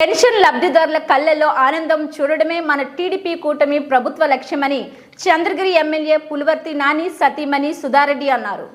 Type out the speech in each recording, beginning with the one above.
Pension లబ్ధిదారుల కళ్ళల్లో ఆనందం చూడడమే మన టీడీపీ కూటమి ప్రభుత్వ లక్ష్యమని చంద్రగిరి ఎమ్మెల్యే పులివర్తి నాని సతీమణి సుధారెడ్డి అన్నారు.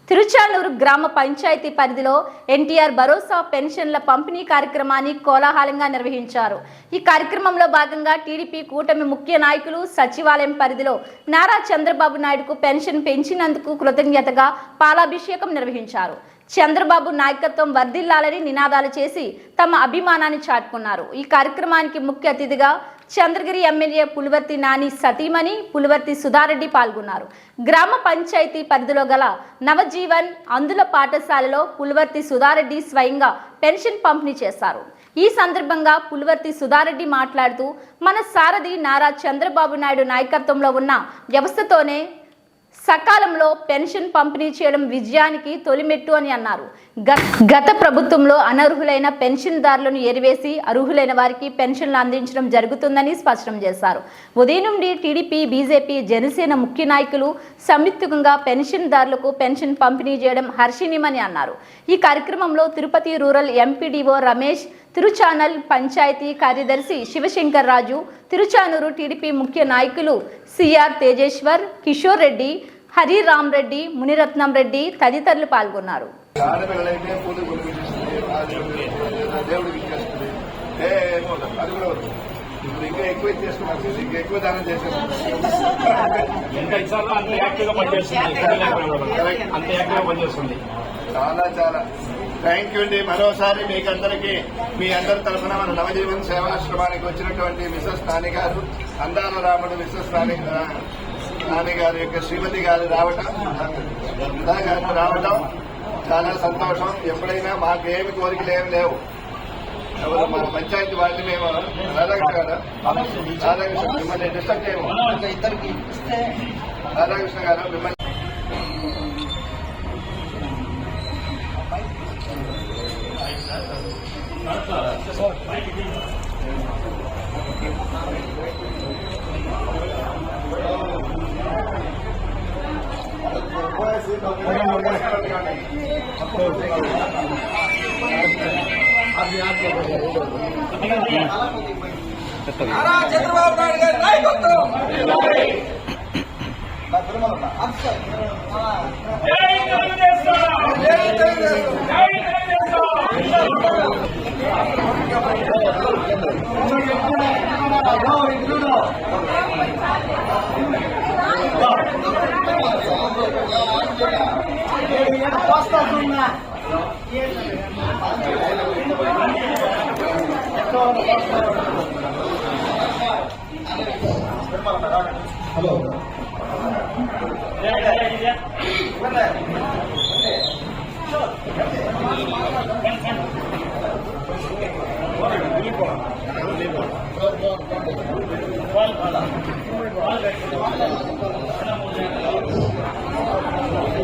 తిరుచానూరు గ్రామ పంచాయతీ పరిధిలో ఎన్టీఆర్ భరోసా పెన్షన్ల పంపిణీ కార్యక్రమాన్ని కోలాహలంగా నిర్వహించారు. ఈ కార్యక్రమంలో భాగంగా టీడీపీ కూటమి ముఖ్య నాయకులు సచివాలయం పరిధిలో నారా చంద్రబాబు నాయుడుకు పెన్షన్ పెంచినందుకు కృతజ్ఞతగా పాలాభిషేకం నిర్వహించారు. చంద్రబాబు నాయకత్వం వర్ధిల్లాలని నినాదాలు చేసి తమ అభిమానాన్ని చాటుకున్నారు. ఈ కార్యక్రమానికి ముఖ్య అతిథిగా చంద్రగిరి ఎమ్మెల్యే పులివర్తి నాని సతీమణి పులివర్తి సుధారెడ్డి పాల్గొన్నారు. గ్రామ పంచాయతీ పరిధిలో గల నవజీవన్ అందుల పాఠశాలలో పులివర్తి సుధారెడ్డి స్వయంగా పెన్షన్ పంపిణీ చేశారు. ఈ సందర్భంగా పులివర్తి సుధారెడ్డి మాట్లాడుతూ మన సారథి నారా చంద్రబాబు నాయుడు నాయకత్వంలో ఉన్న వ్యవస్థతోనే సకాలంలో పెన్షన్ పంపిణీ చేయడం విజయానికి తొలిమెట్టు అని అన్నారు. గత ప్రభుత్వంలో అనర్హులైన పెన్షన్దారులను ఎరివేసి అర్హులైన వారికి పెన్షన్లు అందించడం జరుగుతుందని స్పష్టం చేశారు. ఉదయం నుండి టీడీపీ, బీజేపీ, జనసేన ముఖ్య నాయకులు సంయుక్తంగా పెన్షన్దారులకు పెన్షన్ పంపిణీ చేయడం హర్షణీయమని అన్నారు. ఈ కార్యక్రమంలో తిరుపతి రూరల్ ఎంపీడీఓ రమేష్, తిరుచానల్ పంచాయతీ కార్యదర్శి శివశంకర్ రాజు, తిరుచానూరు టీడీపీ ముఖ్య నాయకులు సిఆర్ తేజేశ్వర్, కిషోర్ రెడ్డి, హరిరామ్ రెడ్డి, మునిరత్నం రెడ్డి తదితరులు పాల్గొన్నారు. చాలా థ్యాంక్ యూ అండి. మరోసారి మీకందరికీ మీ అందరి తరఫున మన నవజీవన్ సేవాశ్రమానికి వచ్చినటువంటి మిసెస్ నాని గారు, అందాల రాముడు మిసెస్ నాని గారి యొక్క శ్రీమతి గారు రావటం చాలా సంతోషం. ఎప్పుడైనా మాకేమి కోరికలు ఏమి లేవు. ఎవరు మన పంచాయతీ వాళ్ళని మేము రాధాకృష్ణ మిమ్మల్ని డిస్టర్బ్ చేయము. రాధాకృష్ణ గారు మిమ్మల్ని చంద్రబాబు నాయుడు గారి నాయకత్వం హలో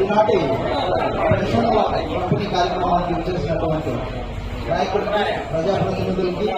ఈనాటి పెన్షన్ల పంపిణీ కార్యక్రమానికి విచ్చేసినటువంటి నాయకుడికి, ప్రజాప్రతినిధులకి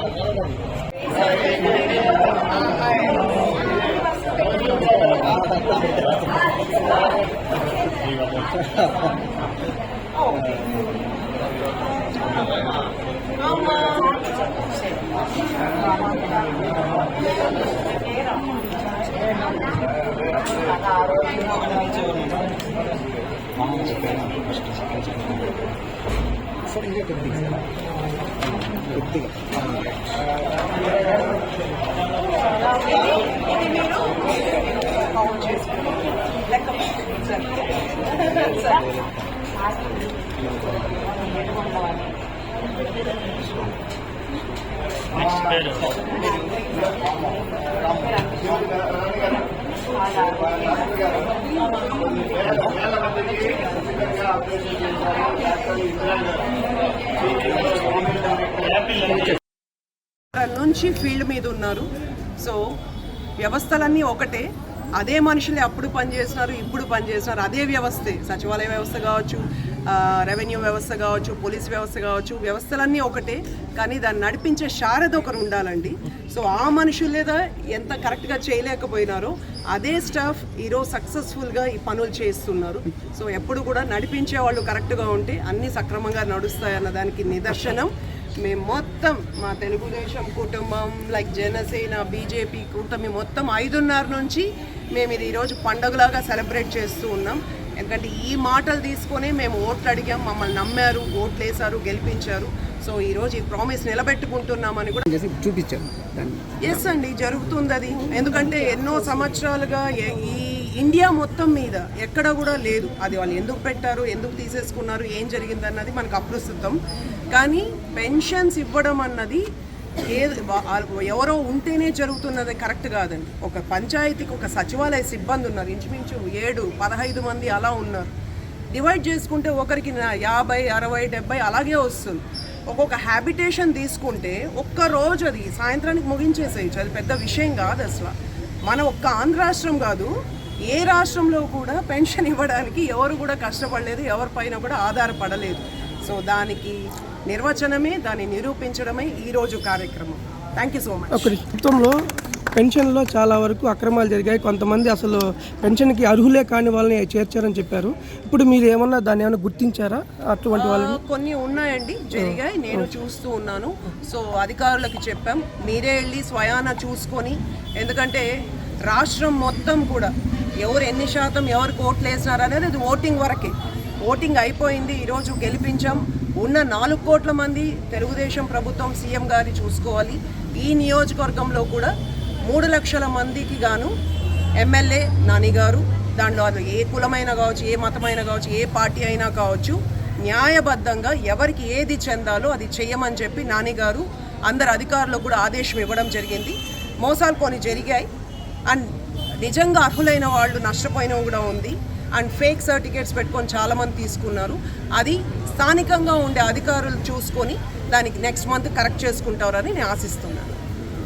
నుంచి ఫీల్డ్ మీద ఉన్నారు. సో వ్యవస్థలన్నీ ఒకటే, అదే మనుషులే అప్పుడు పనిచేస్తున్నారు, ఇప్పుడు పనిచేస్తున్నారు, అదే వ్యవస్థే. సచివాలయ వ్యవస్థ కావచ్చు, రెవెన్యూ వ్యవస్థ కావచ్చు, పోలీస్ వ్యవస్థ కావచ్చు, వ్యవస్థలన్నీ ఒకటే, కానీ దాన్ని నడిపించే శారద ఒకరు ఉండాలండి. సో ఆ మనుషులేదా ఎంత కరెక్ట్గా చేయలేకపోయినారో అదే స్టాఫ్ ఈరోజు సక్సెస్ఫుల్గా ఈ పనులు చేస్తున్నారు. సో ఎప్పుడు కూడా నడిపించే వాళ్ళు కరెక్ట్గా ఉంటే అన్నీ సక్రమంగా నడుస్తాయన్న దానికి నిదర్శనం మేము మొత్తం మా తెలుగుదేశం కుటుంబం లైక్ జనసేన బీజేపీ కూటమి మొత్తం 5:30 నుంచి మేము ఇది ఈరోజు పండుగలాగా సెలబ్రేట్ చేస్తూ ఉన్నాం. ఎందుకంటే ఈ మాటలు తీసుకొని మేము ఓట్లు అడిగాం, మమ్మల్ని నమ్మారు, ఓట్లు వేశారు, గెలిపించారు. సో ఈరోజు ఈ ప్రామిస్ నిలబెట్టుకుంటున్నామని కూడా చూపించారు దాన్ని. ఎస్ అండి, జరుగుతుంది అది. ఎందుకంటే ఎన్నో సంవత్సరాలుగా ఈ ఇండియా మొత్తం మీద ఎక్కడ కూడా లేదు. అది వాళ్ళు ఎందుకు పెట్టారు, ఎందుకు తీసేసుకున్నారు, ఏం జరిగింది అన్నది మనకు అప్రస్తుతం. కానీ పెన్షన్స్ ఇవ్వడం అన్నది ఎవరో ఉంటేనే జరుగుతున్నది కరెక్ట్ కాదండి. ఒక పంచాయతీకి ఒక సచివాలయ సిబ్బంది ఉన్నారు, ఇంచుమించు 7-15 మంది అలా ఉన్నారు. డివైడ్ చేసుకుంటే ఒకరికి 50, 60, 70 అలాగే వస్తుంది. ఒక్కొక్క హ్యాబిటేషన్ తీసుకుంటే ఒక్క రోజు అది సాయంత్రానికి ముగించేసేయచ్చు. అది పెద్ద విషయం కాదు అసలు. మన ఒక్క ఆంధ్ర రాష్ట్రం కాదు, ఏ రాష్ట్రంలో కూడా పెన్షన్ ఇవ్వడానికి ఎవరు కూడా కష్టపడలేదు, ఎవరిపైన కూడా ఆధారపడలేదు. సో దానికి నిర్వచనమే, దాన్ని నిరూపించడమే ఈరోజు కార్యక్రమం. Thank you so much. ప్రభుత్వంలో పెన్షన్లో చాలా వరకు అక్రమాలు జరిగాయి, కొంతమంది అసలు పెన్షన్కి అర్హులే కాని వాళ్ళని చేర్చారని చెప్పారు. ఇప్పుడు మీరు ఏమన్నా దాన్ని ఏమైనా గుర్తించారా అటువంటి వాళ్ళని? కొన్ని ఉన్నాయండి, జరిగాయి, నేను చూస్తూ ఉన్నాను. సో అధికారులకి చెప్పాం, మీరే వెళ్ళి స్వయాన చూసుకొని, ఎందుకంటే రాష్ట్రం మొత్తం కూడా ఎవరు ఎన్ని శాతం ఎవరికి ఓట్లు వేసినారు అనేది అది ఓటింగ్ వరకే. ఓటింగ్ అయిపోయింది, ఈరోజు గెలిపించాం. ఉన్న 4 కోట్ల మంది తెలుగుదేశం ప్రభుత్వం సీఎం గారిని చూసుకోవాలి. ఈ నియోజకవర్గంలో కూడా 3 లక్షల మందికి గాను ఎమ్మెల్యే నాని గారు, దాంట్లో అది ఏ కులమైన కావచ్చు, ఏ మతమైన కావచ్చు, ఏ పార్టీ అయినా కావచ్చు, న్యాయబద్ధంగా ఎవరికి ఏది చెందాలో అది చెయ్యమని చెప్పి నాని గారు అందరు అధికారులకు కూడా ఆదేశం ఇవ్వడం జరిగింది. మోసాలు కొన్ని జరిగాయి అండ్ నిజంగా అర్హులైన వాళ్ళు నష్టపోయినవి కూడా ఉంది. అండ్ ఫేక్ సర్టిఫికేట్స్ పెట్టుకొని చాలామంది తీసుకున్నారు. అది స్థానికంగా ఉండే అధికారులు చూసుకొని దానికి నెక్స్ట్ మంత్ కరెక్ట్ చేసుకుంటారని నేను ఆశిస్తున్నాను.